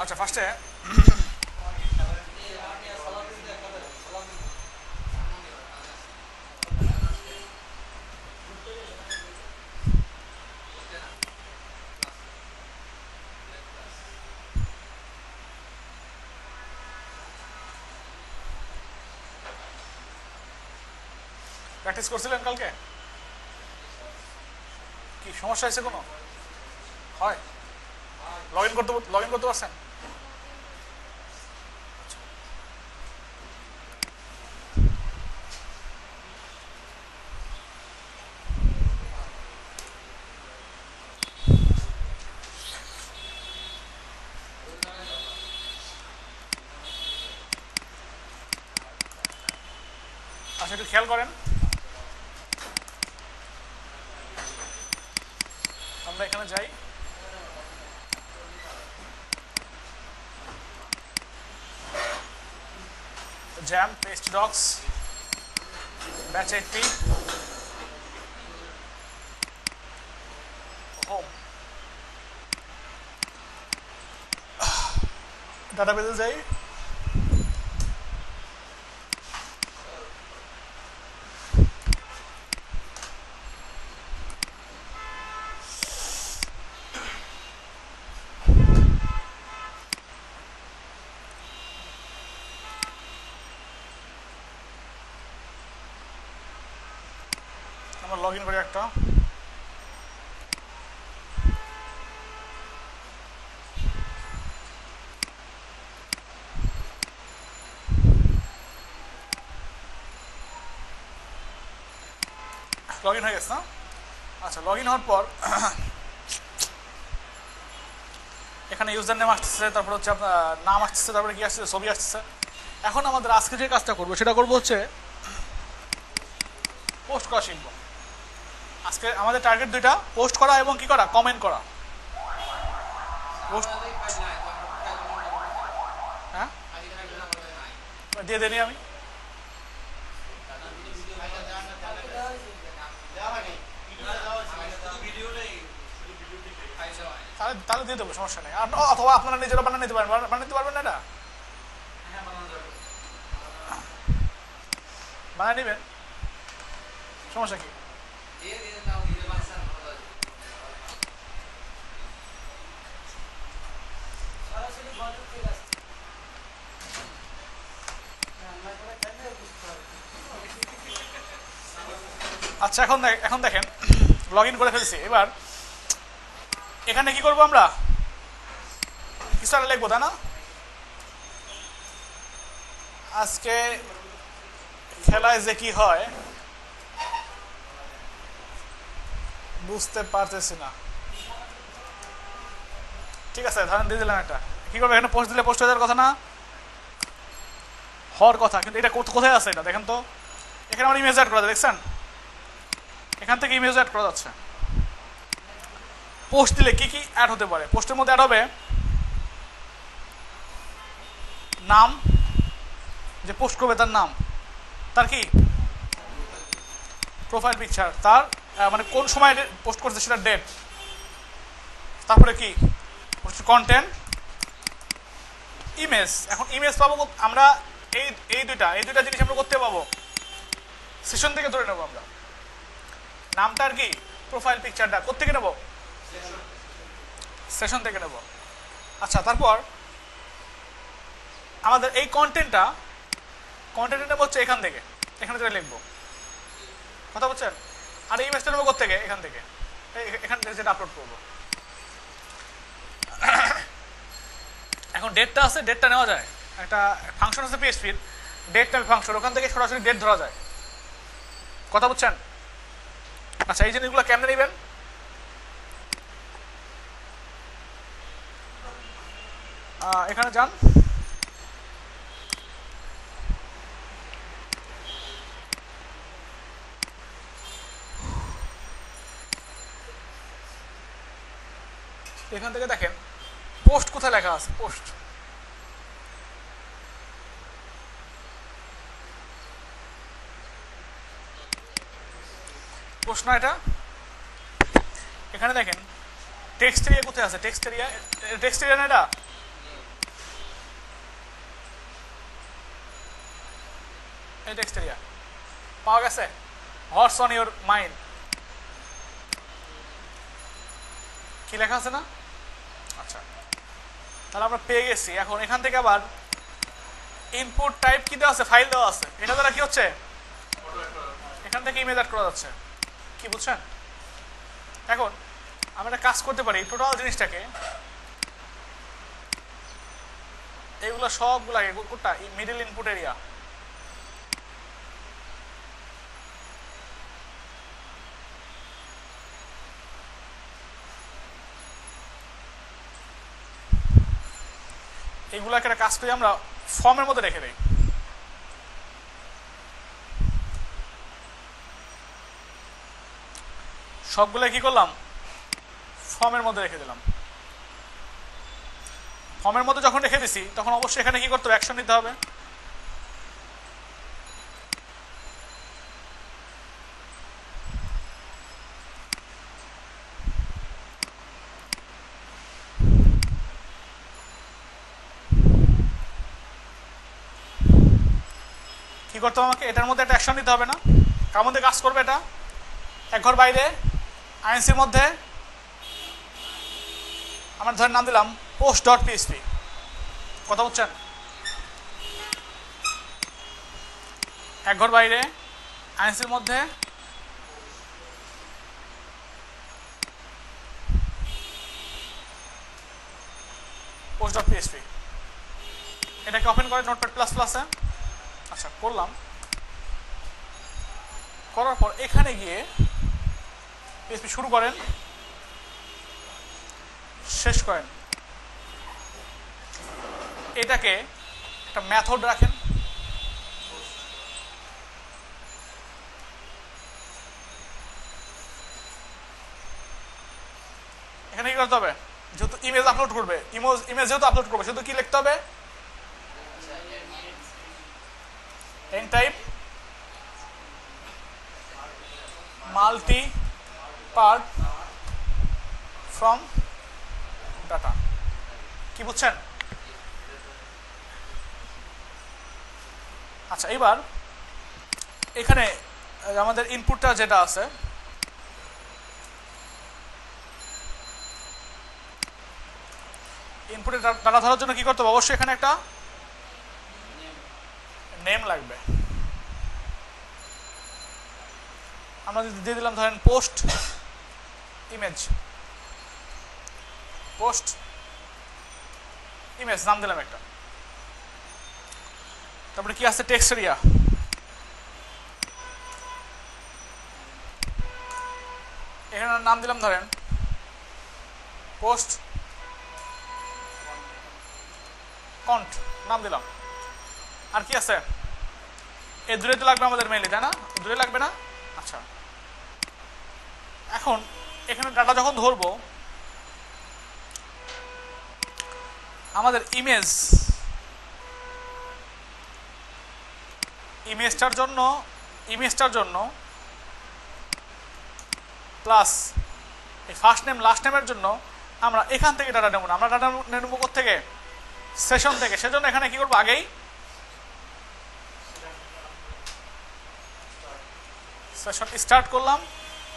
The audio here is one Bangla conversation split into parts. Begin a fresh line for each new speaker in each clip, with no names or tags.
আচ্ছা ফার্স্টে প্র্যাকটিস করছিলেন কালকে? কি সমস্যা হয়েছে কোনো? হয় লগ ইন করতে পারছেন? আচ্ছা একটু খেয়াল করেন, আমরা এখানে যাই, জ্যাম পেস্ট ডক্স ব্যাচ 80 হোম ডাটাবেজে যাই, আমরা লগ ইন করি একটা, লগ ইন হয়ে গেছে না? আচ্ছা লগ ইন হওয়ার পর এখানে ইউজার নেম আসতেছে, তারপর হচ্ছে আপনার নাম আসতেছে, তারপরে কি আসতেছে, ছবি আসতেছে। এখন আমাদের আজকে যে কাজটা করবো সেটা করবো হচ্ছে পোস্ট করা শিখবো। আজকে আমাদের টার্গেট দুইটা, পোস্ট করা এবং কি করা, কমেন্ট করা। পোস্ট হ্যাঁ দিয়ে দেনি আমি, তাহলে দিয়ে দেবো, সমস্যা নেই। অথবা আপনারা নিজেরা বানিয়ে নিতে পারবেন, বানিয়ে নিতে পারবেন না? এটা বানিয়ে নেবেন, সমস্যা কি? আচ্ছা এখন দেখেন লগ ইন করে ফেলছি। এবার এখানে কি করবো, আমরা কিছু একটা লিখবো, তাই না? আজকে খেলায় যে কি হয় বুঝতে পারতেছি না, ঠিক আছে ধরেন দিয়ে দিলাম একটা। কি করবো, এখানে পোস্ট দিলে পোস্ট হয়ে যাওয়ার কথা না, হওয়ার কথা, কিন্তু এটা কোথায় আছে এটা দেখেন তো। এখানে আমার ইমেজ অ্যাড করা যায়, দেখছেন? এখান থেকে ইমেজ অ্যাড করা যাচ্ছে। পোস্ট দিলে কি কি অ্যাড হতে পারে? পোস্টের মধ্যে অ্যাড হবে নাম, যে পোস্ট করবে তার নাম, তার কি প্রোফাইল পিকচার, তার মানে কোন সময় পোস্ট করছে সেটা ডেট, তারপরে কি কন্টেন্ট, ইমেজ। এখন ইমেজ পাবো আমরা এই দুইটা জিনিস আমরা করতে পাবো সেশন থেকে ধরে নেবো আমরা। নামটার কি প্রোফাইল পিকচারটা কোত্থেকে নেব, সেশন থেকে নেব। আচ্ছা তারপর আমাদের এই কন্টেন্টের নেব হচ্ছে এখান থেকে, এখানে যেটা লিখবো, কথা বলছেন? আর এই ইমেজটা নেবো কোত্থেকে, এখান থেকে, এখান থেকে যেটা আপলোড করবো। এখন ডেটটা আছে, ডেটটা নেওয়া যায়, একটা ফাংশন আছে পিএইচপির ডেট টাইপ ফাংশন, ওখান থেকে সরাসরি ডেট ধরা যায়, কথা বলছেন? আচ্ছা এই জিনিসগুলো কেমনে নেবেন, এখানে যান, এখান থেকে দেখেন পোস্ট কোথায় লেখা আছে, পোস্ট প্রশ্ন এটা। এখানে দেখেন টেক্সট এরিয়া কোথায় আছে, টেক্সট এরিয়া না এটা, এই টেক্সট এরিয়া পাওয়া গেছে। হোয়াটস অন ইউর মাইন্ড কি লেখা আছে না? আচ্ছা, তাহলে আমরা পেয়ে গেছি। এখন এখান থেকে আবার ইনপুট টাইপ কি দেওয়া আছে, ফাইল দেওয়া আছে, এটা দ্বারা কি হচ্ছে এখান থেকে ইমেজ অ্যাড করা যাচ্ছে। কি বুঝছেন? এখন আমরা একটা কাজ করতে পারি, টোটাল জিনিসটাকে এগুলো সবগুলাকে কোনটা মিডল ইনপুট এরিয়া, এগুলাকে একটা কাজ করি আমরা ফর্মের মধ্যে রেখে দেই। সবগুলো কি করলাম, ফর্মের মধ্যে রেখে দিলাম। ফর্মের মধ্যে যখন রেখে দিছি তখন অবশ্যই এখানে কি করতে হবে, অ্যাকশন নিতে হবে। কি করতে হবে আমাকে, এটার মধ্যে একটা অ্যাকশন নিতে হবে না? কার মধ্যে কাজ করবে এটা, এক ঘর বাইরে আইএনসির মধ্যে আমরা ধরে নাম দিলাম পোস্ট ডট পিএসপি। কথা বলছেন? এক ঘর বাইরে আইএনসির মধ্যে পোস্ট ডট পিএসপি, এটাকে ওপেন করে নোটপ্যাড প্লাস প্লাসে। আচ্ছা, করলাম। করার পর এখানে গিয়ে পিএসপি শুরু করেন, শেষ করেন। এটাকে একটা মেথড রাখেন, এখানে কি করতে হবে, যেহেতু ইমেজ আপলোড করবে, ইমেজ যেহেতু আপলোড করবে শুধু কি লিখতে হবে, N type multi part from data. কি বুঝছেন? আচ্ছা, এবার এখানে আমাদের ইনপুটটা যেটা আছে, ইনপুটে ডাটা ধরার জন্য কি করতে হবে, অবশ্যই এখানে একটা নেম লাগবে। আমরা দিয়ে দিলাম ধরেন পোস্ট ইমেজ, পোস্ট ইমেজ নাম দিলাম একটা। তারপরে কি আছে, টেক্সট এরিয়া, এখানে নাম দিলাম ধরেন পোস্ট কন্ট নাম দিলাম। আর কি আছে, এই দূরে তো লাগবে আমাদের মেইলে, তাই না? দূরে লাগবে না? আচ্ছা, এখন এখানে ডাটা যখন ধরবো আমাদের ইমেজটার জন্য প্লাস এই ফার্স্ট নেম লাস্ট নেমের জন্য আমরা এখান থেকে ডাটা নেব না, আমরা ডাটা নেব থেকে সেশন থেকে। সেজন্য এখানে কি করবো, আগেই সেশন স্টার্ট করলাম।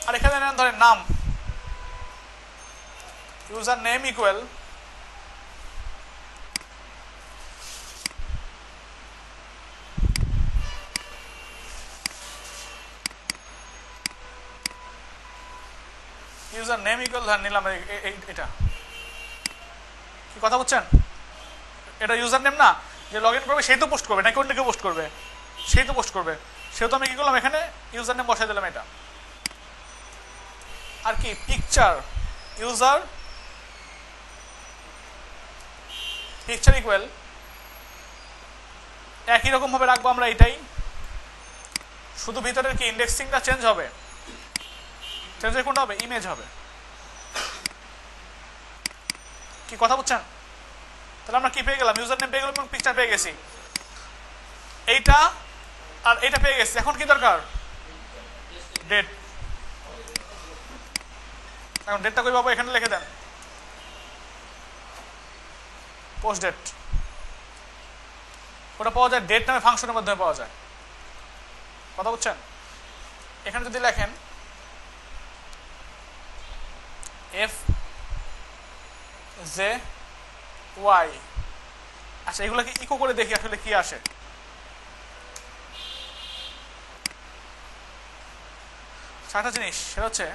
আর এখানে ধরেন নাম, user name equal user name equal ধর নিলাম এটা। কি কথা বলছেন? এটা ইউজার নেম না, যে লগ ইন করবে সেই তো পোস্ট করবে, নাকি অন্য কেউ পোস্ট করবে? সেই তো পোস্ট করবে, সেহেতু আমি কি করলাম, এখানে ইউজার নেম বসাই দিলাম এটা। আর কি পিকচার, ইউজার পিকচার ইকুয়াল একই রকম ভাবে রাখবো আমরা এটাই, শুধু ভিতরের কি ইন্ডেক্সিংটা চেঞ্জ হবে, চেঞ্জ হয়ে কোনটা হবে, ইমেজ হবে। কি কথা বুঝছেন? তাহলে আমরা কি পেয়ে গেলাম, ইউজার নেম পেয়ে গেলাম এবং পিকচার পেয়ে গেছি, এইটা আর এটা পেয়ে গেছি। এখন কি দরকার, ডেট। এখন ডেটটা কই পাবো, এখানে লিখে দেন পোস্ট ডেট। ওটা পাওয়া যায় ডেট নামে ফাংশনের মাধ্যমে পাওয়া যায়। কথা বুঝছেন? এখানে যদি লেখেন এফ জে ওয়াই, আচ্ছা এগুলোকে ইকো করে দেখি আসলে কি আসে। একটা জিনিস সেটা হচ্ছে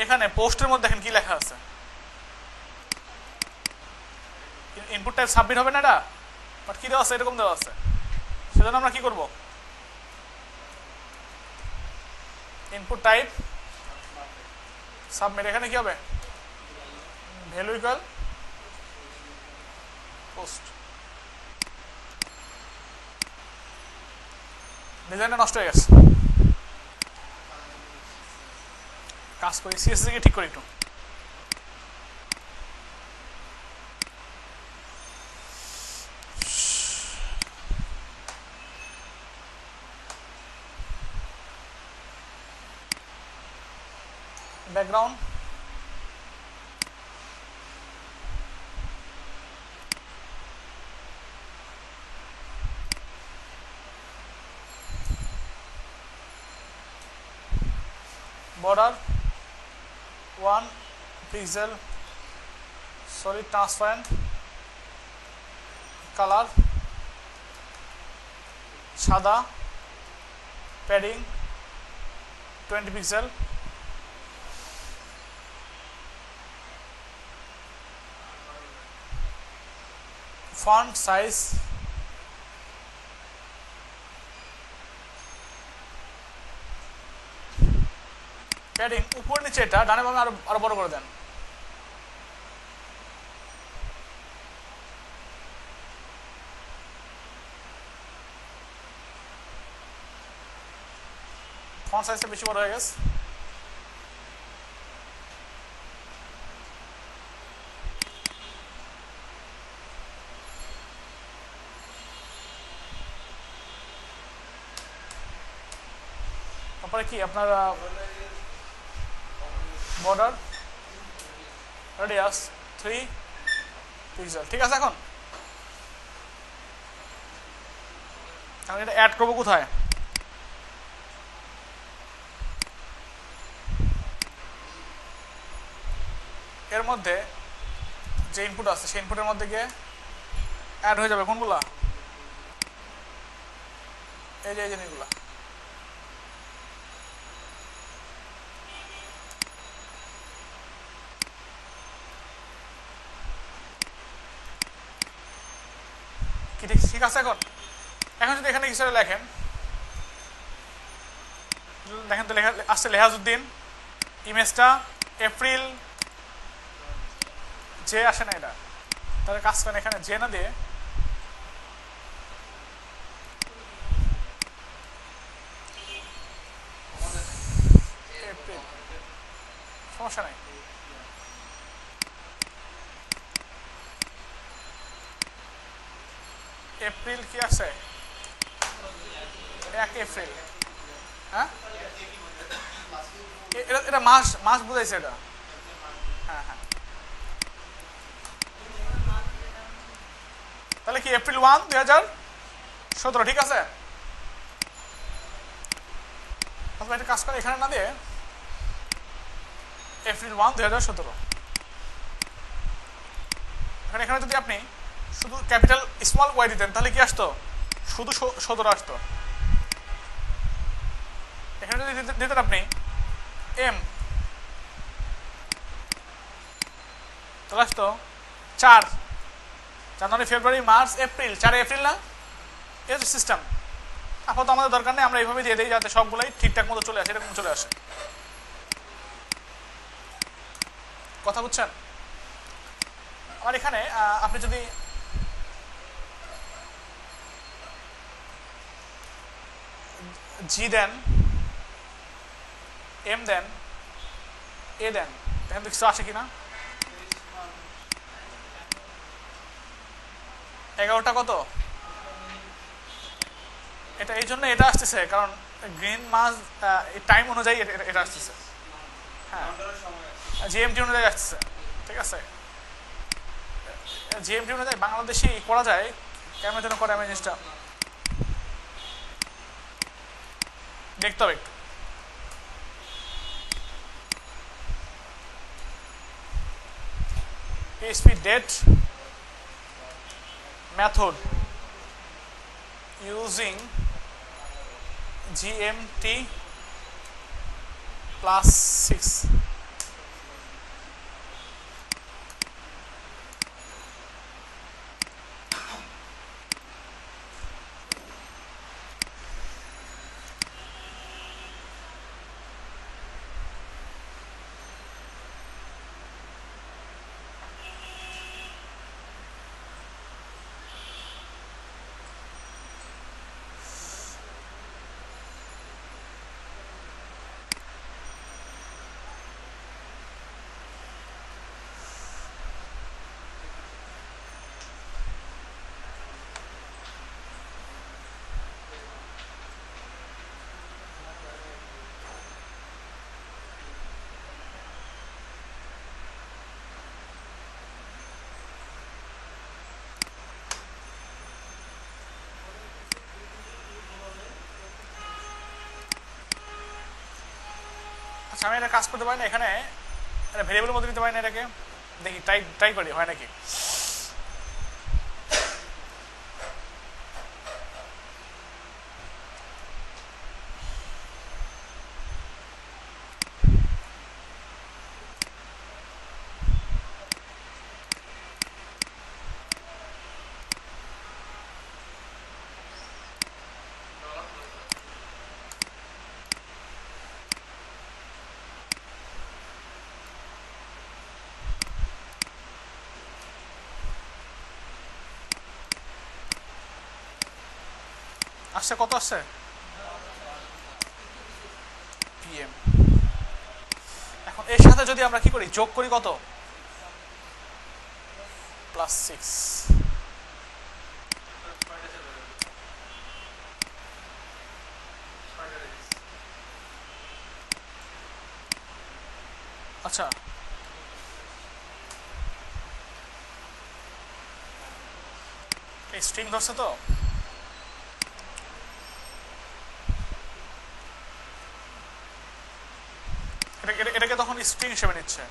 এখানে পোস্টের মধ্যে দেখেন কি লেখা আছে, ইনপুট টাইপ সাবমিট হবে না এটা, বাট কি দেওয়া আছে এরকম দেওয়া আছে। সেজন্য আমরা কি করব, ইনপুট টাইপ সাবমিট, এখানে কি হবে ভ্যালু ইকুয়াল পোস্ট। ডিজাইনটা নষ্ট হয়ে গেছে, কাজ করি সিএসএস কে ঠিক করি একটু। Background border 1 pixel solid transparent color সাদা padding 20 pixel font size padding উপর নিচে, এটা ডানে বামে আরো বড় করে দেন। ফন্ট সাইজটা বেশি বড় হয়ে গেছে। তারপরে কি আপনার বর্ডার রেডিয়াস 3 পিক্সেল, ঠিক আছে। এখন এটা অ্যাড করবো কোথায়, এর মধ্যে যে ইনপুট আছে সেই ইনপুটের মধ্যে গিয়ে অ্যাড হয়ে যাবে কোনগুলা, এই যে জিনিসগুলা। কি ঠিক আছে। এখন এখন যদি এখানে কিছু লেখেন, দেখেন তো লেখা আসছে লেহাজউদ্দিন, ইমেজটা এপ্রিল যে আসে না, এটা তাহলে কাজ করেন এখানে যে না দিয়ে এপ্রিল, সমস্যা নাই। এপ্রিল কি আছে 1 এপ্রিল, হ্যাঁ এটা মাস মাস বুঝাইছে এটা, হ্যাঁ হ্যাঁ। তাহলে কি এপ্রিল 1 2017, ঠিক আছে। অথবা একটা কাজ করে এখানে না দিয়ে এপ্রিল 1 2017, এখানে যদি আপনি শুধু ক্যাপিটাল স্মল ওয়াই দিতেন তাহলে কি আসতো, শুধু 17 আসতো। এখানে যদি দিতেন আপনি এম, তাহলে আসতো 4 জানুয়ারি ফেব্রুয়ারি মার্চ এপ্রিল, 4 এপ্রিল না, এই হচ্ছে সিস্টেম। আপাতত আমাদের দরকার নেই, আমরা এইভাবে দিয়ে দিই যাতে সবগুলাই ঠিকঠাক মতো চলে আসে, এরকম চলে আসে। কথা বুঝছেন? আমার এখানে আপনি যদি জি দেন, এম দেন, এ দেন, দেখেন তো কিছু আসে কিনা। 11টা কত, এটা এই জন্য এটা আসতেছে কারণ গ্রিন মাস টাইম অনুযায়ী এটা আসতেছে, হ্যাঁ জিএমটি অনুযায়ী আসতেছে, ঠিক আছে। জিএমটি অনুযায়ী বাংলাদেশি করা যায়, কেমন যেন করে আমি জিনিসটা দেখতে হবে একটু। PHP date method using GMT +6 আচ্ছা, আমি এটা কাজ করতে পারি না, এখানে এটা ভেরিয়েবলের মধ্যে নিতে পারি না এটাকে, দেখি ট্রাই করি হয় নাকি। আসছে, কত আসছে? PM। এখন এর সাথে যদি আমরা কি করি, যোগ করি কত, +6। আচ্ছা, এই স্ট্রিং ধরছে তো, এটাকে তখন স্ট্রিং হিসেবে নিচ্ছে।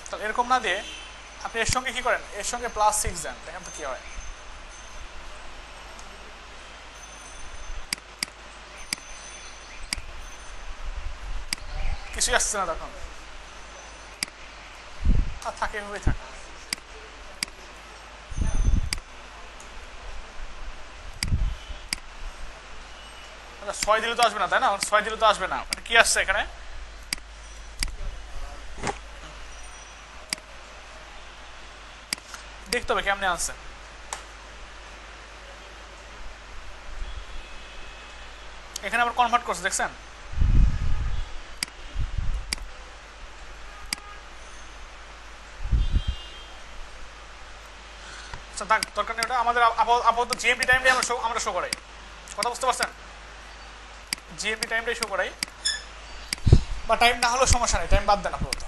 তাহলে এরকম না দিয়ে আপনি এর সঙ্গে কি করেন, এর সঙ্গে +6 দেন, দেখেন তো কি হয়। কিছুই আসছে না তখন, আর থাকে এভাবেই থাকে। আচ্ছা, 6 দিলে তো আসবে না, তাই না? 6 দিলে তো আসবে না, কি আসছে এখানে, দেখতে হবে কেমনে আসছে। এখানে আবার কনভার্ট করছে, দেখছেন? আচ্ছা, দরকার নেই ওটা, আমাদের আপাতত জিএমটি টাইমটাই আমরা শো করাই। কথা বুঝতে পারছেন? জিএমটি টাইমটাই শো করাই, বা টাইম না হলেও সমস্যা নেই, টাইম বাদ দেন আপাতত।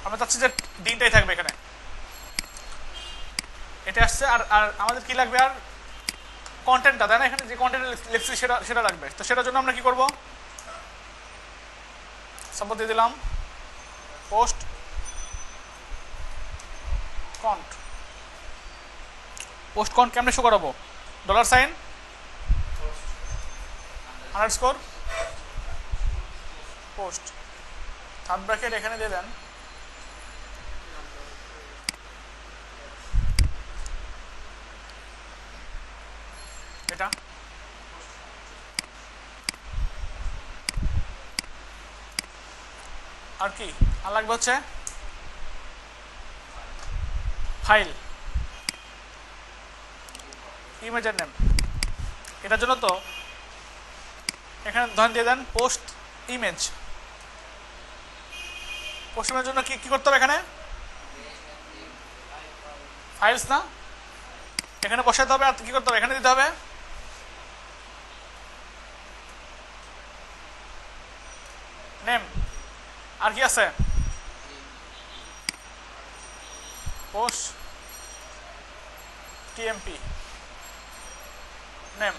আমরা চাচ্ছি যে দিনটাই থাকবে এখানে, এটা আসছে। আর আর আমাদের কি লাগবে, আর কন্টেন্টটা, তাই না? এখানে যে কন্টেন্ট লিখছি সেটা লাগবে। তো সেটার জন্য আমরা কি করব, সাপোজ দিয়ে দিলাম পোস্ট কন্ট। পোস্ট কন্ট কেমনে শো করাবো, $, আন্ডারস্কোর পোস্ট, থার্ড ব্র্যাকেট এখানে দিয়ে দেন এটা। আর কি আর লাগবে হচ্ছে ফাইল, ইমেজের নেম। এটার জন্য তো এখানে ধরেন দিয়ে দেন পোস্ট ইমেজ। পোস্ট ইমেজের জন্য কি করতে হবে, এখানে ফাইলস না, এখানে বসাতে হবে। আর কি করতে হবে, এখানে দিতে হবে নেম, আর কি আছে পোস্ট টিএমপি নেম,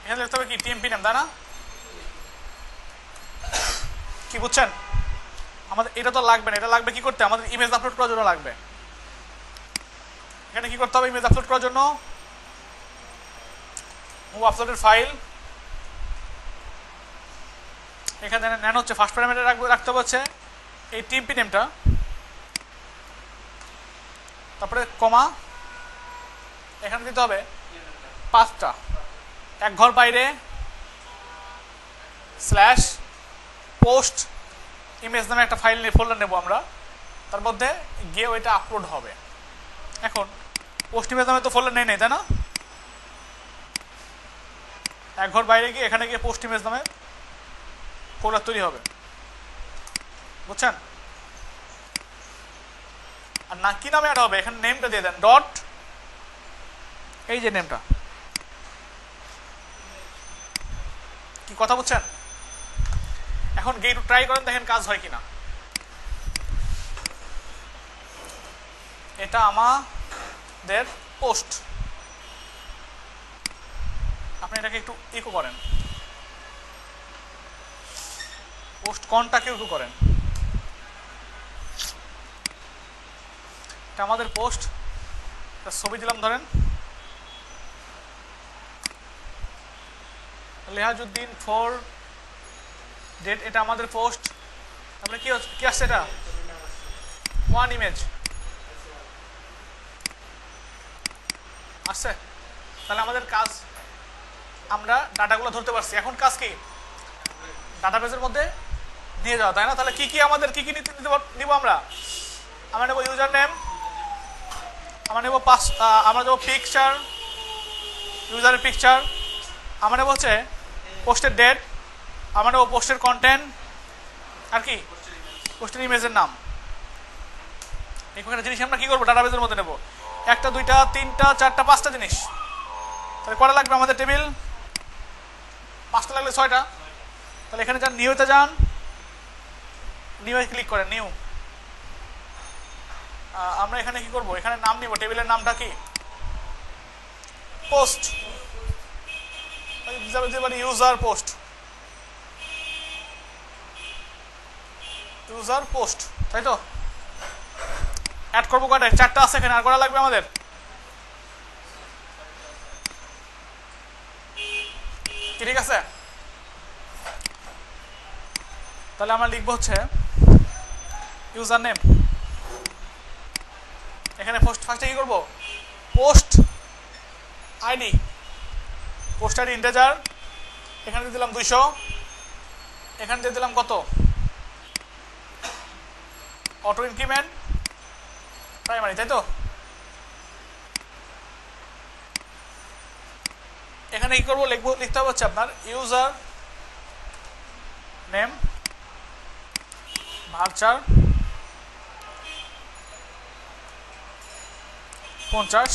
এখানে লিখতে হবে কি টিএমপি নেম, তাই না? কি বুঝছেন? আমাদের এটা তো লাগবে না, এটা লাগবে কি করতে, আমাদের ইমেজ আপলোড করার জন্য লাগবে। এখানে কি করতে হবে ইমেজ আপলোড করার জন্য? মুভ আপলোডেড ফাইল, এখানে নেন হচ্ছে ফার্স্ট প্যারামিটার রাখতে হচ্ছে এই টিএমপি নেমটা, তারপরে কমা, এখানে দিতে হবে 5টা, এক ঘর বাইরে স্ল্যাশ পোস্ট ইমেজ নামে একটা ফাইল ফোল্ডার নেব আমরা, তার মধ্যে গিয়ে ওইটা আপলোড হবে। এখন পোস্ট ইমেজ নামে তো ফোল্ডার নেই, তাই না? এক ঘর বাইরে গিয়ে এখানে গিয়ে পোস্ট ইমেজ নামে ফোল্ডার তৈরি হবে, বুঝছেন? আর না কি নামে অ্যাড হবে, এখানে নেমটা দিয়ে দেন ডট, এই যে নেমটা, কি কথা বুঝছেন? এখন গিয়ে একটু ট্রাই করেন, দেখেন কাজ হয় কিনা। এটা আমাদের পোস্ট, আপনি এটাকে একটু ইকো করেন, পোস্ট কনটাকে ইকো করেন, এটা আমাদের পোস্ট, ছবি দিলাম ধরেন লেহাজউদ্দিন 4 ডেট, এটা আমাদের পোস্ট, তারপরে কি আসছে এটা 1 ইমেজ আসছে, তাহলে আমাদের কাজ, আমরা ডাটাগুলো ধরতে পারছি। এখন কাজ কি ডাটাবেসের মধ্যে নিয়ে যাওয়া, তাই না? তাহলে কি কি আমাদের কি কি নিব আমরা নেব ইউজার নেম, আমরা নেব আমরা নেব পিকচার, ইউজারের পিকচার, আমরা নেব হচ্ছে পোস্টের ডেট, আমরা নেব পোস্টের কন্টেন্ট, আর কি পোস্টের ইমেজের নাম। এই কয়েকটা জিনিস আমরা কি করবো ডাটাবেসের মধ্যে নেব, 1টা 2টা 3টা 4টা 5টা জিনিস, তাহলে কটা লাগবে আমাদের টেবিল, 5টা লাগলে 6টা। তাহলে এখানে যান নিউতে যান, নিউয়ে ক্লিক করেন, নিউ, আমরা এখানে কি করব, এখানে নাম নিব, টেবিলের নামটা কি post, user post, user post, তাই তো? অ্যাড করবো কয়টা, 4টা আছে এখানে, আর কটা লাগবে আমাদের, কি ঠিক আছে? তাহলে আমরা লিখবো হচ্ছে ইউজার নেম, এখানে ফার্স্টে কি করবো post ID, post ID integer, এখানে দিয়ে দিলাম 200, এখানে দিয়ে দিলাম কত অটো ইনক্রিমেন্ট প্রাইমারি, তাই তো? এখানে কি করবো লিখতে হবে হচ্ছে আপনার ইউজার নেম ভার্চার 50,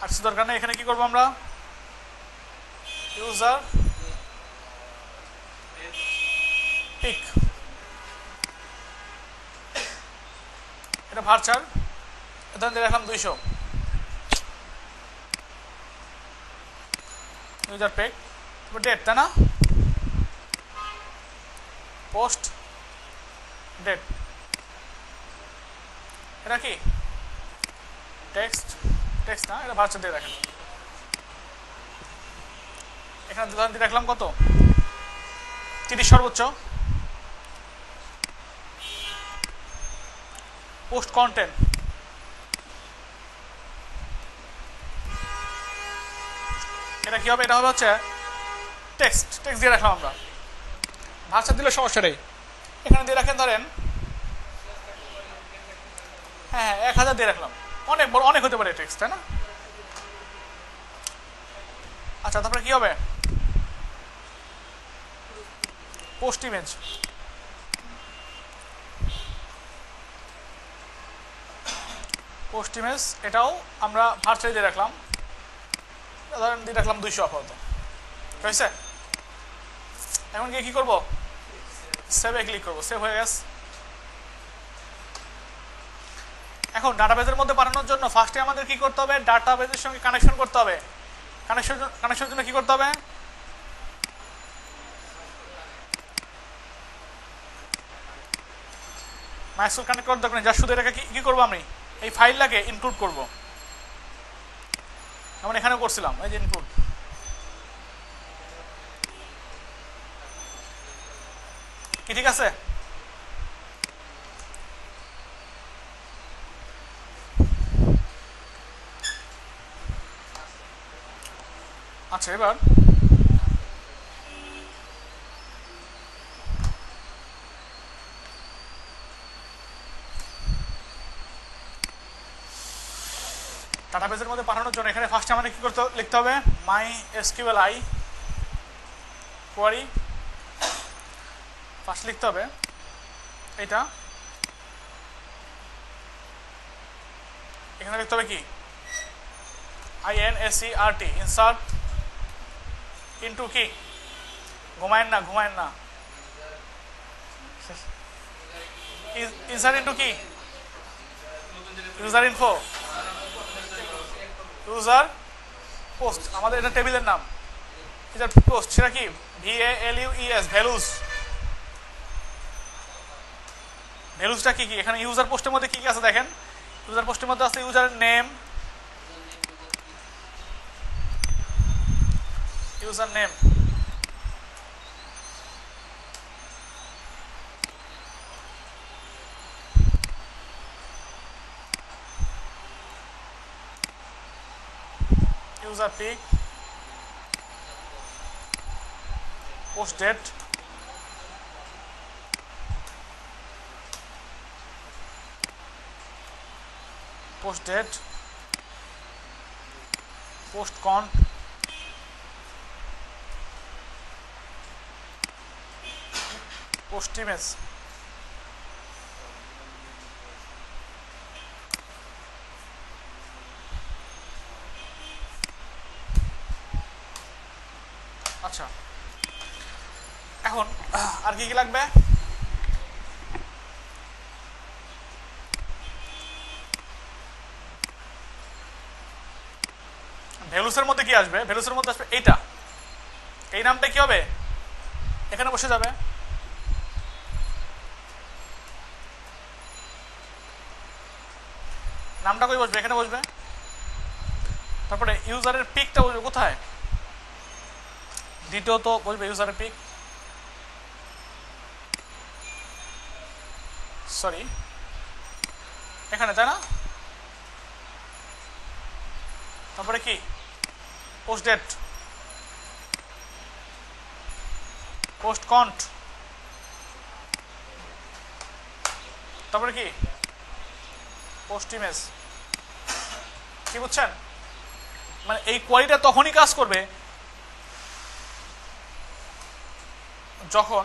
আর কিছু দরকার নেই। এখানে কি করবো আমরা ইউজার পিক, এটা ভার্চার, এটা দিয়ে রাখলাম 200, ইউজার পিক, ডেট, তাই না? পোস্ট ডেট, এটা কি টেক্সট, টেক্সট না, এটা ভার্চার দিয়ে রাখেন। এখানে উদাহরণ দিয়ে রাখলাম কত 30 সর্বোচ্চ। পোস্ট কন্টেন্ট, এটা কি হবে, এটা হবে হচ্ছে টেক্সট, টেক্সট দিয়ে রাখলাম আমরা, ভার্চার দিলে সমস্যা নেই। এখানে দিয়ে রাখেন ধরেন হ্যাঁ 1000 দিয়ে রাখলাম, অনেক বড় অনেক হতে পারে টেক্সট, তাই না? আচ্ছা তারপরে কি হবে পোস্ট ইমেজ, পোস্ট ইমেজ এটাও আমরা ভার্চুয়ালি দিয়ে রাখলাম, ধরেন দিয়ে রাখলাম 200 আপাতত, হয়েছে? এখন গিয়ে কি করবো সেভে ক্লিক করবো, সেভ হয়ে গেছে। এখন ডাটাবেজের মধ্যে পাঠানোর জন্য ফার্স্টে আমাদের কি করতে হবে, ডাটাবেজের সঙ্গে কানেকশন করতে হবে। কানেকশনের জন্য কি করতে হবে, মাইস্কুল কানেক্ট করার দরকার নেই, যার শুধু এটাকে কি করবো, আমি এই ফাইলটাকে ইনক্লুড করবো। যেমন এখানেও করছিলাম, এই যে ইনক্লুড। কি ঠিক আছে? আচ্ছা, এবার ডাটাবেজের মধ্যে পাঠানোর জন্য এখানে ফার্স্টে আমাদের কি করতে লিখতে হবে, মাই এসকিউএল আই কোয়ারি। ফার্স্ট লিখতে হবে এটা, এখানে লিখতে হবে কি, INSERT, ইনসার্ট ইনটু কি, ঘুমায়েন না ইনসার্ট ইনটু কি, ইউজার ইনফো, ইউজার পোস্ট, আমাদের এটা টেবিলের নাম, ইউজার পোস্ট, সেটা কি VALUES, ভ্যালুজ। ভ্যালুজটা কি কি, এখানে ইউজার পোস্টের মধ্যে কি কি আছে দেখেন, ইউজার পোস্টের মধ্যে আছে ইউজারের name, user name, user pic, post date, post date, post content, post image. আচ্ছা, এখন আর কি কি লাগবে, ভ্যালুসের মধ্যে কি আসবে, ভ্যালুসের মধ্যে আসবে এইটা, এই নামটা কি হবে, এখানে বসে যাবে। নামটা কই বসবে, এখানে বসবে। তারপরে ইউজারের পিকটা বসবে কোথায়, দ্বিতীয়ত বসবে ইউজারের পিক, সরি এখানে, তাই না। তারপরে কি, পোস্ট ডেট, পোস্ট কন্ট, তারপরে কি, পোস্ট ইমেজ। কি বুঝছেন, মানে এই কোয়ারিটা তখনই কাজ করবে যখন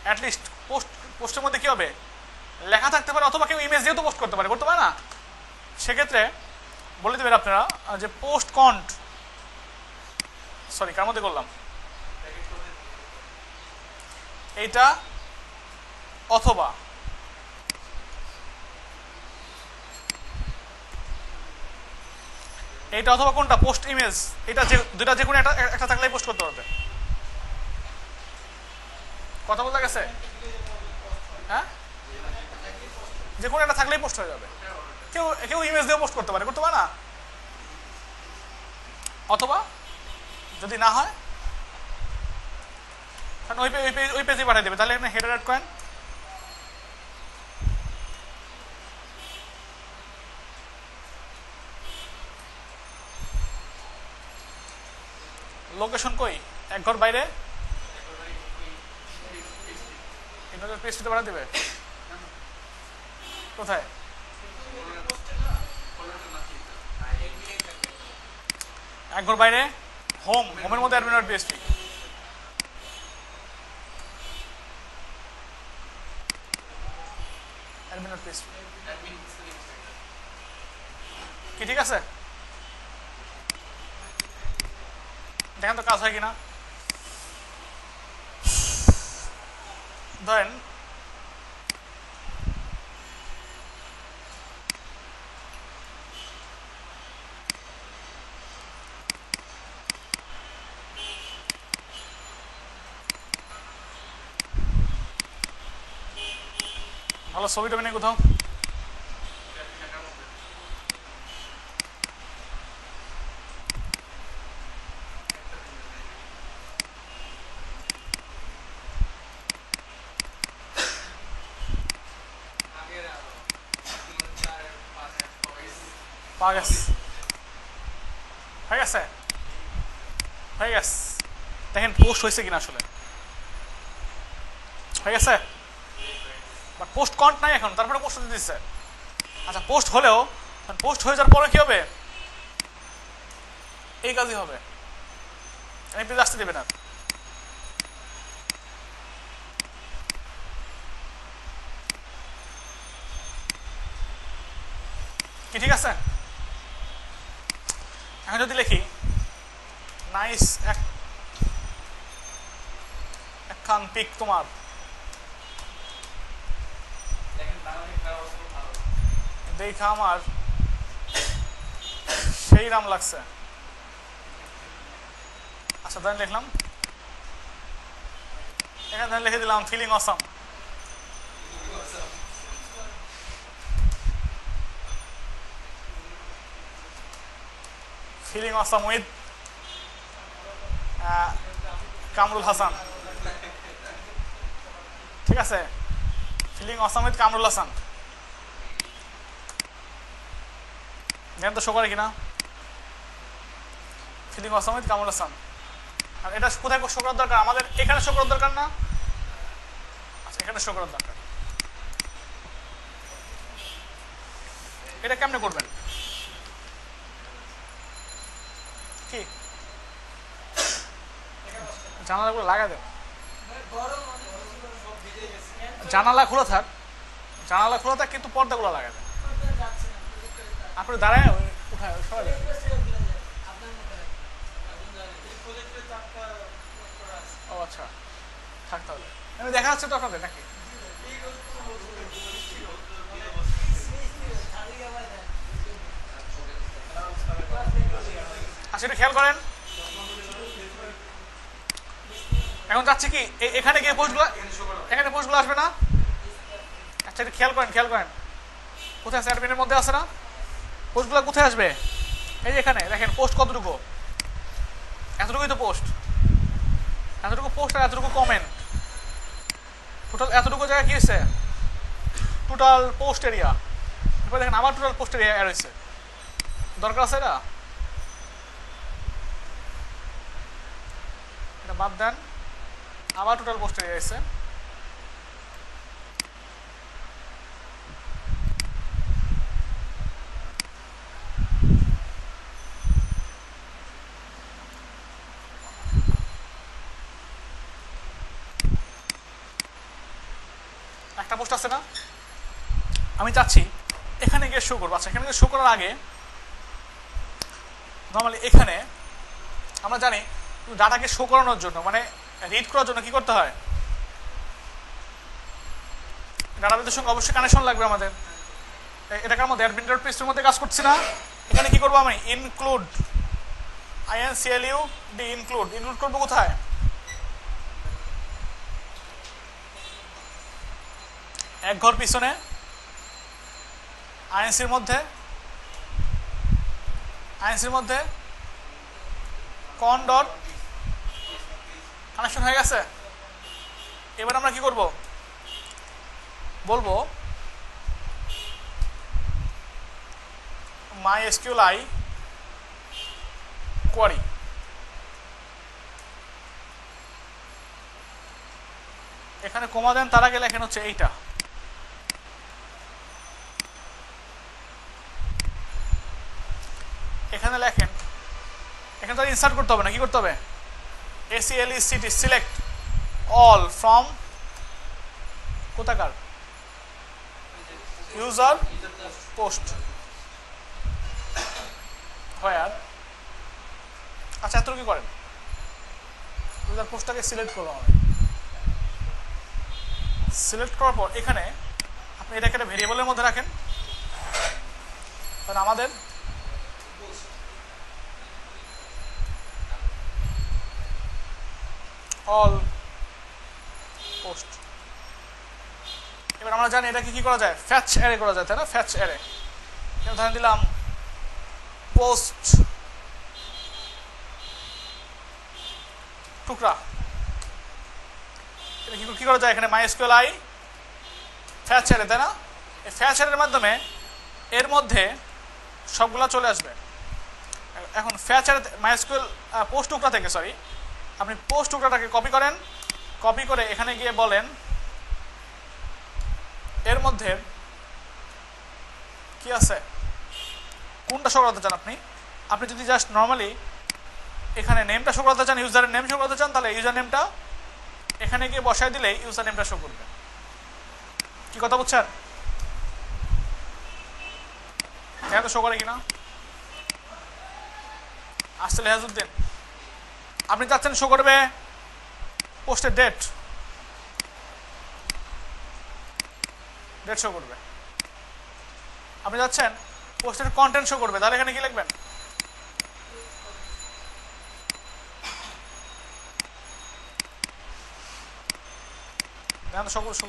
অ্যাটলিস্ট পোস্টের মধ্যে কি হবে, লেখা থাকতে পারে, অথবা কেউ ইমেজ দিয়েও তো পোস্ট করতে পারে না। সেক্ষেত্রে বলে দেবেন আপনারা যে পোস্ট কন্ট, সরি কার মধ্যে করলাম, এইটা অথবা এইটা, অথবা কোনটা, পোস্ট ইমেজ, এটা দুইটা যে কোনো একটা থাকলেই পোস্ট করতে পারবে। কথা বলতে গেছে, হ্যাঁ, যে কোনো একটা থাকলেই পোস্ট হয়ে যাবে। কেউ ইমেজ দিয়েও পোস্ট করতে পারে না। অথবা যদি না হয় ওই পেজে পাঠিয়ে দেবে, তাহলে এখানে হেডার অ্যাড করেন, লোকেশন কই, এক ঘর বাইরে, পেজটা পাঠিয়ে দেবে কোথায়, এক ঘর বাইরে, হোমের মধ্যে admin.php, কি ঠিক আছে। দেখেন তো কাজ হয় কিনা। ধরেন ভালো ছবিটা নেই কোথাও। পাওয়া গেছে, হয়ে গেছে, হয়ে গেছে। দেখেন পোস্ট হয়েছে কিনা, আসলে হয়ে গেছে, বাট পোস্ট কন্ট নাই এখন, তারপরে পোস্ট দিতে দিচ্ছে। আচ্ছা পোস্ট হলেও, পোস্ট হয়ে যাওয়ার পরে কি হবে, এই কাজই হবে, পেজ আসতে দেবে না। কি ঠিক আছে? এখন যদি লিখি নাইস একখান পিক তোমার, দেখা আমার সেই নাম লাগছে। আচ্ছা ধরেন লিখলাম, এখানে ধরেন লিখে দিলাম feeling awesome. Feeling awesome with Kamrul Hasan. ঠিক আছে, feeling awesome with Kamrul Hasan. দেখেন তো শো করে কিনা, feeling awesome with Kamrul Hasan. আর এটা কোথায় শো করার দরকার, আমাদের এখানে শো করার দরকার না। আচ্ছা এখানে শো করার দরকার। এটা কেমনে করবেন, কি জানালাগুলো লাগা দেন, জানালা খোলা থাক, জানালা খোলা থাক, কিন্তু পর্দাগুলো লাগা দেন। আপনি দাঁড়ায় উঠায় সবাই। ও আচ্ছা থাক তাহলে, আমি দেখা যাচ্ছে তো আপনাদের নাকি? আচ্ছা এটা খেয়াল করেন, এখন যাচ্ছে কি এখানে গিয়ে পোস্টগুলো, এখানে পোস্টগুলো আসবে না। আচ্ছা এটা খেয়াল করেন, খেয়াল করেন কোথায় আছে, অ্যাডমিনের মধ্যে আছে না, পোস্টগুলো কোথায় আসবে, এই যে এখানে দেখেন পোস্ট কতটুকু, এতটুকুই তো পোস্ট, এতটুকু পোস্ট আর এতটুকু কমেন্ট, টোটাল এতটুকু জায়গা কি হয়েছে, টোটাল পোস্ট এরিয়া। এবার দেখেন আমার টোটাল পোস্ট এরিয়া অ্যাড হয়েছে, দরকার আছে এটা, এটা বাদ দেন, আবার টোটাল পোস্ট এরিয়া এসেছে। একটা পোস্ট আছে না, আমি চাচ্ছি এখানে গিয়ে শো করবো। আচ্ছা এখানে গিয়ে শো করার আগে নর্মালি এখানে আমরা জানি ডাটাকে শো করানোর জন্য, মানে রিড করার জন্য কি করতে হয়, ডাটাবেসের সঙ্গে অবশ্যই কানেকশন লাগবে আমাদের। এটাকার মধ্যে অ্যাডমিন ডট পিএইচপির মধ্যে কাজ করছি না, এখানে কি করবো আমি, ইনক্লুড INCLUD ইনক্লুড, ইনক্লুড করবো কোথায়, এক ঘর পিছনে আইএনসির মধ্যে, আইএনসির মধ্যে কন ডট কানেকশন হয়ে গেছে। এবার আমরা কি করব, বলবো MySQLi কোয়ারি, এখানে কমা দেন, তার আগে লেখেন হচ্ছে এইটা, এখানে লেখেন, এখানে তার ইনসার্ট করতে হবে না, কি করতে হবে, ACLECT সিলেক্ট অল ফ্রম কোথাকার, ইউজার পোস্ট হোয়ার। আচ্ছা এত কি করেন, ইউজার পোস্টটাকে সিলেক্ট করলাম আমি। সিলেক্ট করার পর এখানে আপনি এটাকে একটা ভেরিয়েবলের মধ্যে রাখেন, কারণ আমাদের অল পোস্ট। এবার আমরা জানি এটাকে কি করা যায়, ফ্যাচ অ্যারে করা যায়, তাই না? ফ্যাচ অ্যারে ধরে দিলাম পোস্ট টুকরা। এটা কি করা যায়, এখানে মাইএসকিউএল আই ফ্যাচ অ্যারে, তাই না? এই ফ্যাচ অ্যারের মাধ্যমে এর মধ্যে সবগুলা চলে আসবে। এখন ফ্যাচ অ্যারে মাইএসকিউএল পোস্ট টুকরা থেকে আপনি পোস্ট টুকরাটাকে কপি করেন, কপি করে এখানে গিয়ে বলেন এর মধ্যে কি আছে, কোনটা শো করাতে চান আপনি। আপনি যদি জাস্ট নর্মালি এখানে নেমটা শো করাতে চান, ইউজারের নেম শো করাতে চান, তাহলে ইউজার নেমটা এখানে গিয়ে বসায় দিলেই ইউজার নেমটা শো করবে। কি কথা বুঝছেন? হ্যাঁ, তো শো করে কিনা আসলে লেহাজউদ্দিন আপনি চাচ্ছেন শো করবে পোস্টের ডেট শো করবে। আপনি যাচ্ছেন পোস্টের কন্টেন্ট শো করবে, তাহলে এখানে কি লিখবেন,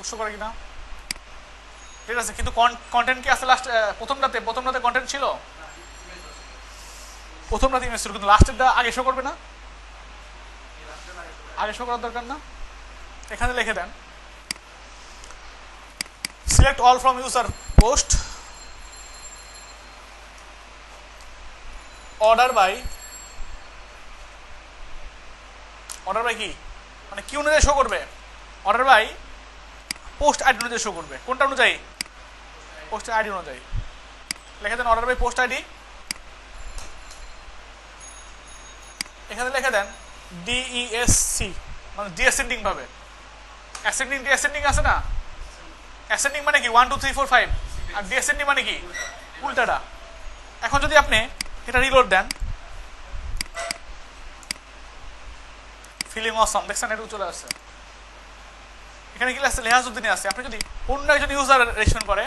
শো করে কিনা, ঠিক আছে। কিন্তু কন্টেন্ট কি আছে লাস্ট প্রথমটাতে কন্টেন্ট ছিল, প্রথমটাতে ইমেজ ছিল, কিন্তু লাস্টেরটা আগে শো করবে না, আগে শো করার দরকার না। এখানে লিখে দেন select all from user post order by কি, মানে কি অনুযায়ী শো করবে, অর্ডার বাই পোস্ট আইডি অনুযায়ী শো করবে। কোনটা অনুযায়ী, পোস্ট আইডি অনুযায়ী। লিখে দেন অর্ডার বাই পোস্ট আইডি, এখানে লিখে দেন ডিইএসসি, মানে ডিএসেন্ডিং ভাবে। অ্যাসেন্ডিং ডিএসেন্ডিং আছে না, অ্যাসেন্ডিং মানে কি 1 2 3 4 5, আর ডিএসেন্ডিং মানে কি উল্টাটা। এখন যদি আপনি এটা রিলোড দেন, ফিলিং অসম, দেখছেন এটা চলে আসছে। এখানে কি আছে, লেহাজউদ্দিন আছে। আপনি যদি অন্য একজন ইউজার রেজিস্ট্রেশন করে,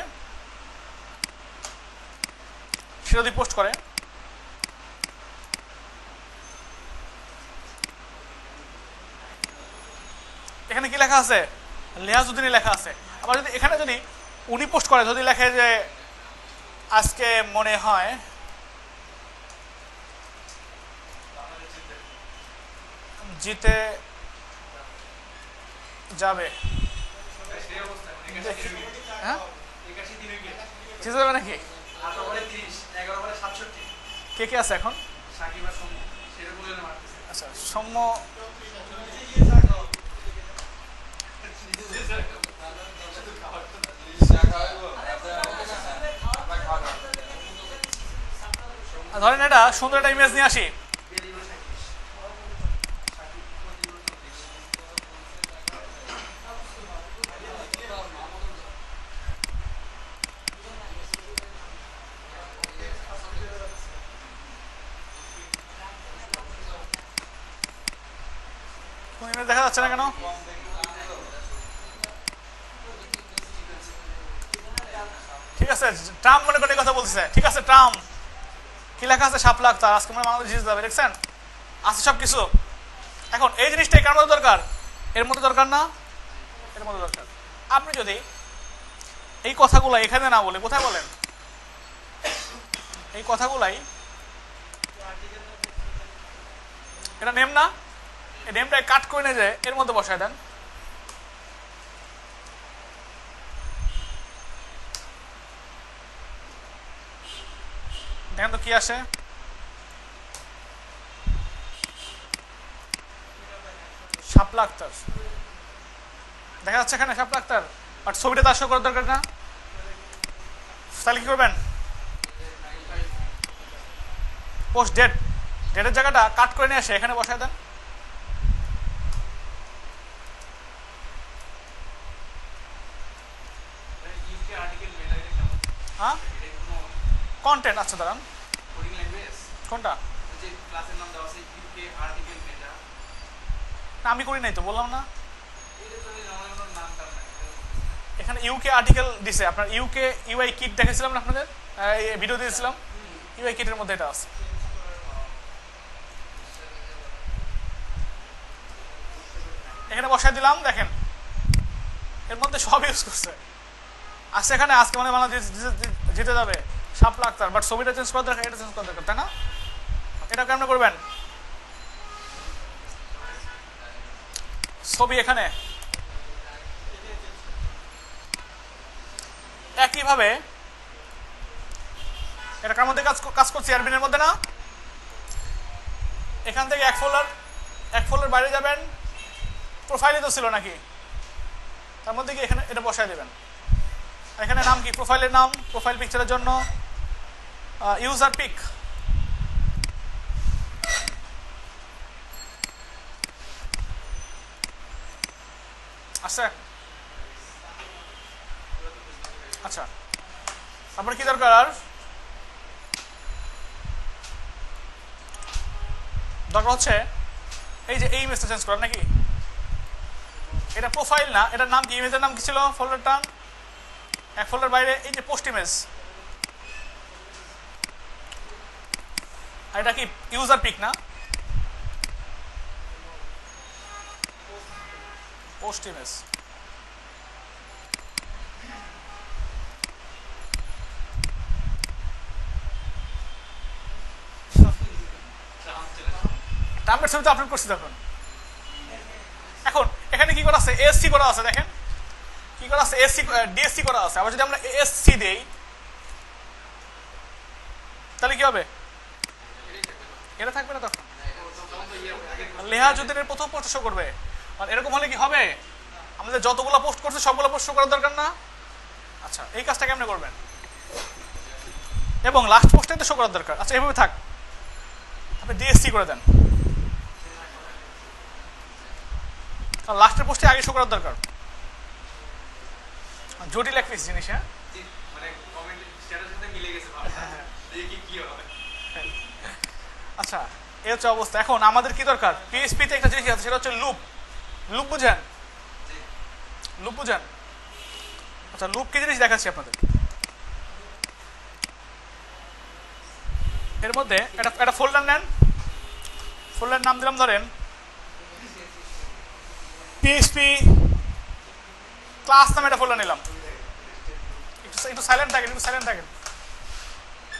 সে যদি পোস্ট করে, এখানে কি লেখা আছে, লেহাজউদ্দিনই লেখা আছে। আবার যদি এখানে যদি উনি পোস্ট করে, যদি লেখে যে আজকে মনে হয় জিতে যাবে, হ্যাঁ জিতে যাবে নাকি, কে কে আছে এখন, আচ্ছা সৌম্য, ধরেন এটা সুন্দর একটা ইমেজ নিয়ে আসি, কোন ইমেজ দেখা যাচ্ছে না কেন, ঠিক আছে ট্রাম্প মনে করে কথা বলতেছে, ঠিক আছে ট্রাম্প কি লেখা আছে, শাপলা আক্তার আজকে মনে বাংলাদেশ জিতে যাবে, দেখছেন আছে সব কিছু। এখন এই জিনিসটাই কার মধ্যে দরকার, এর মধ্যে দরকার না, এর মধ্যে দরকার। আপনি যদি এই কথাগুলো এখানে না বলে কোথায় বলেন, এই কথাগুলাই, এটা নেম না, এই নেমটাই কাট করে নিয়ে যায় এর মধ্যে বসায় দেন। দেখেন তো কি আসে, শাপলা আক্তার দেখা যাচ্ছে এখানে, শাপলা আক্তার, বাট ছবিটা তার শো করার দরকার না। তাহলে কি করবেন, পোস্ট ডেটের জায়গাটা কাট করে নিয়ে আসে এখানে বসায় দেন। হ্যাঁ কন্টেন্ট, আচ্ছা দাঁড়ান কোনটা, না আমি করি নাই তো, বললাম না। এখানে ইউকে আর্টিকেল দিছে আপনার, ইউকে ইউআই কিট দেখেছিলাম না আপনাদের, ভিডিও দিয়েছিলাম, ইউআই কিটের মধ্যে এটা আছে। এখানে বসায় দিলাম, দেখেন এর মধ্যে সব ইউজ করছে। আচ্ছা এখানে আজকে মানে বাংলাদেশ জিতে যাবে 7 লাখ তার, বাট ছবিটা চেঞ্জ করা দরকার, এটা চেঞ্জ করা দরকার, তাই না? এটা কেমন করবেন? ছবি এখানে একইভাবে এটা কার মধ্যে কাজ করছি, অ্যাডমিনের মধ্যে না। এখান থেকে এক ফোল্ডার বাইরে যাবেন, প্রোফাইলে তো ছিল নাকি, তার মধ্যে কি এখানে এটা বসায় দেবেন। এখানে নাম কি, প্রোফাইলের নাম, প্রোফাইল পিকচারের জন্য ইউজার পিক, আচ্ছা আচ্ছা। তারপরে কি দরকার, আর দরকার হচ্ছে এই যে এই ইমেজটা চেঞ্জ করার নাকি। এটা প্রোফাইল না, এটার নাম কি, ইমেজের নাম কি ছিল, ফোল্ডারটা এক ফোল্ডার বাইরে, এই যে পোস্ট ইমেজ, এটা কি ইউজার পিক না, পোস্ট ইমেজ। টার্মবের ছবি তো আপলোড করছি তখন। এখন এখানে কি করা আছে, এসসি করা আছে, দেখেন কি করা আছে, এসসি ডিএসসি করা আছে। আবার যদি আমরা এসসি দেই তাহলে কি হবে, এটা থাকবে না তখন, লেহাজুদ্দিনের প্রথম পোস্ট শো করবে। আর এরকম হলে কি হবে, আমাদের যতগুলো পোস্ট করছে সবগুলো পোস্ট শো করার দরকার না। আচ্ছা এই কাজটা কেমনে করবেন, এবং লাস্ট পোস্টে তো শো করার দরকার। আচ্ছা এভাবে থাক, আপনি ডিএসসি করে দেন, লাস্টের পোস্টে আগে শো করার দরকার। জটিল এক পিস জিনিস। হ্যাঁ আচ্ছা এই হচ্ছে অবস্থা। এখন আমাদের কি দরকার, পিএইচপি তে একটা জিনিস আছে, সেটা হচ্ছে লুপ। লুপ বুঝেন, লুপ বুঝেন। আচ্ছা লুপ কি জিনিস দেখাচ্ছি আপনাদের। এর মধ্যে একটা ফোল্ডার নেন, ফোল্ডার নাম দিলাম ধরেন পিএইচপি ক্লাস নামে একটা ফোল্ডার নিলাম। একটু সাইলেন্ট থাকেন, একটু সাইলেন্ট থাকেন।